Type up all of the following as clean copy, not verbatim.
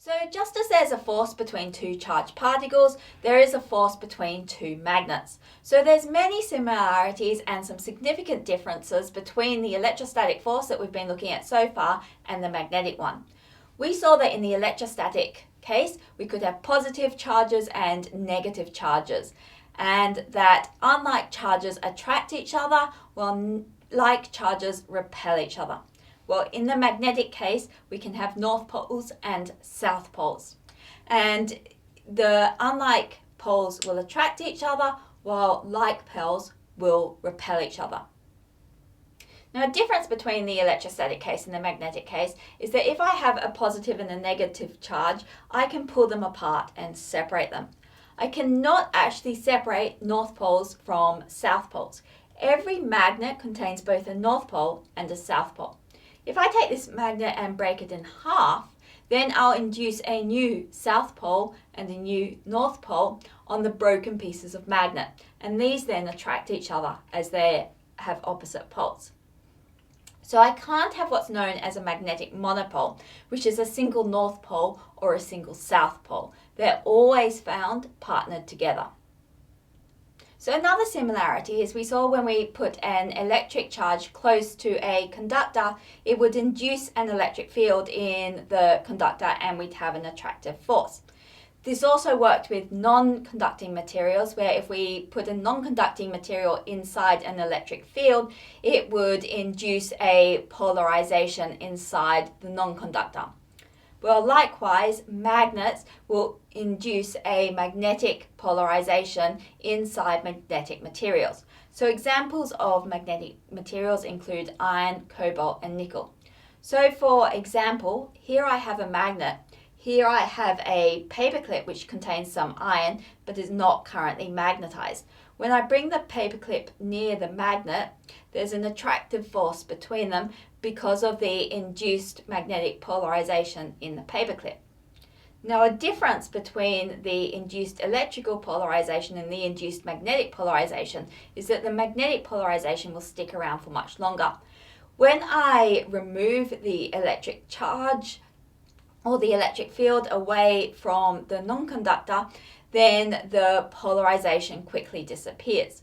So just as there's a force between two charged particles, there is a force between two magnets. So there's many similarities and some significant differences between the electrostatic force that we've been looking at so far and the magnetic one. We saw that in the electrostatic case, we could have positive charges and negative charges, and that unlike charges attract each other, while like charges repel each other. Well, in the magnetic case, we can have north poles and south poles. And the unlike poles will attract each other, while like poles will repel each other. Now, a difference between the electrostatic case and the magnetic case is that if I have a positive and a negative charge, I can pull them apart and separate them. I cannot actually separate north poles from south poles. Every magnet contains both a north pole and a south pole. If I take this magnet and break it in half, then I'll induce a new south pole and a new north pole on the broken pieces of magnet, and these then attract each other as they have opposite poles. So I can't have what's known as a magnetic monopole, which is a single north pole or a single south pole. They're always found partnered together. So another similarity is we saw when we put an electric charge close to a conductor, it would induce an electric field in the conductor and we'd have an attractive force. This also worked with non-conducting materials, where if we put a non-conducting material inside an electric field, it would induce a polarization inside the non-conductor. Well, likewise, magnets will induce a magnetic polarization inside magnetic materials. So examples of magnetic materials include iron, cobalt, and nickel. So for example, here I have a magnet. Here I have a paperclip which contains some iron but is not currently magnetized. When I bring the paperclip near the magnet, there's an attractive force between them because of the induced magnetic polarization in the paperclip. Now, a difference between the induced electrical polarization and the induced magnetic polarization is that the magnetic polarization will stick around for much longer. When I remove the electric charge or the electric field away from the non-conductor, then the polarization quickly disappears.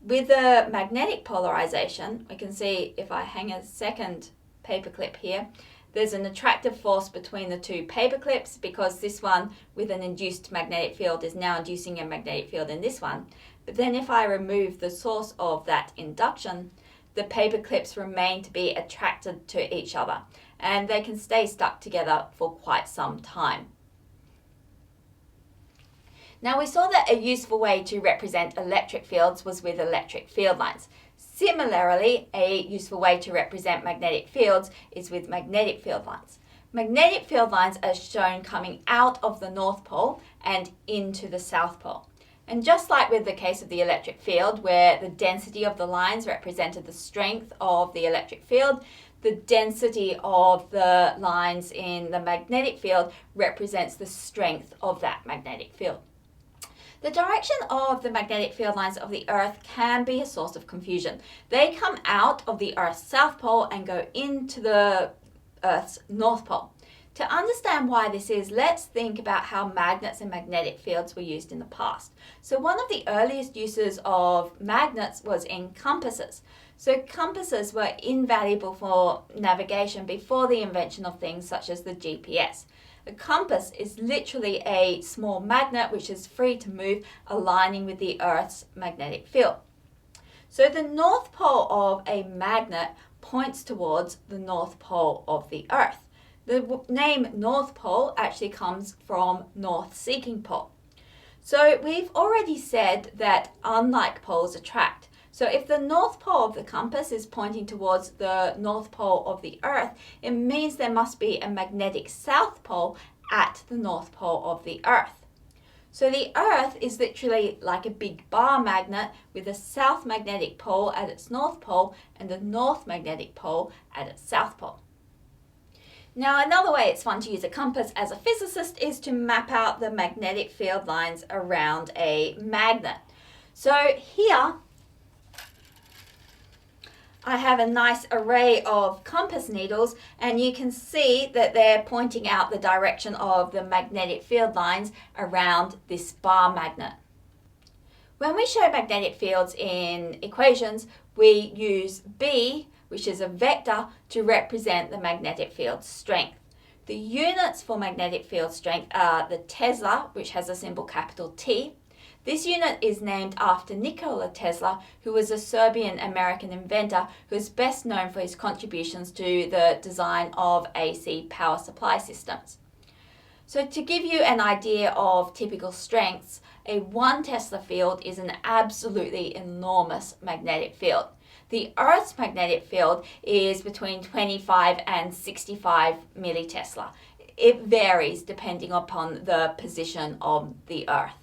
With the magnetic polarization, we can see if I hang a second paperclip here, there's an attractive force between the two paperclips because this one with an induced magnetic field is now inducing a magnetic field in this one. But then if I remove the source of that induction, the paperclips remain to be attracted to each other and they can stay stuck together for quite some time. Now, we saw that a useful way to represent electric fields was with electric field lines. Similarly, a useful way to represent magnetic fields is with magnetic field lines. Magnetic field lines are shown coming out of the North Pole and into the South Pole. And just like with the case of the electric field, where the density of the lines represented the strength of the electric field, the density of the lines in the magnetic field represents the strength of that magnetic field. The direction of the magnetic field lines of the Earth can be a source of confusion. They come out of the Earth's South Pole and go into the Earth's North Pole. To understand why this is, let's think about how magnets and magnetic fields were used in the past. So one of the earliest uses of magnets was in compasses. So compasses were invaluable for navigation before the invention of things such as the GPS. A compass is literally a small magnet which is free to move, aligning with the Earth's magnetic field. So the North Pole of a magnet points towards the North Pole of the Earth. The name North Pole actually comes from North Seeking Pole. So we've already said that unlike poles attract. So if the North Pole of the compass is pointing towards the North Pole of the Earth, it means there must be a magnetic South Pole at the North Pole of the Earth. So the Earth is literally like a big bar magnet with a south magnetic pole at its North Pole and a north magnetic pole at its South Pole. Now, another way it's fun to use a compass as a physicist is to map out the magnetic field lines around a magnet. So here I have a nice array of compass needles, and you can see that they're pointing out the direction of the magnetic field lines around this bar magnet. When we show magnetic fields in equations, we use B, which is a vector, to represent the magnetic field strength. The units for magnetic field strength are the Tesla, which has a symbol capital T. This unit is named after Nikola Tesla, who was a Serbian-American inventor who is best known for his contributions to the design of AC power supply systems. So to give you an idea of typical strengths, a 1 Tesla field is an absolutely enormous magnetic field. The Earth's magnetic field is between 25 and 65 millitesla. It varies depending upon the position of the Earth.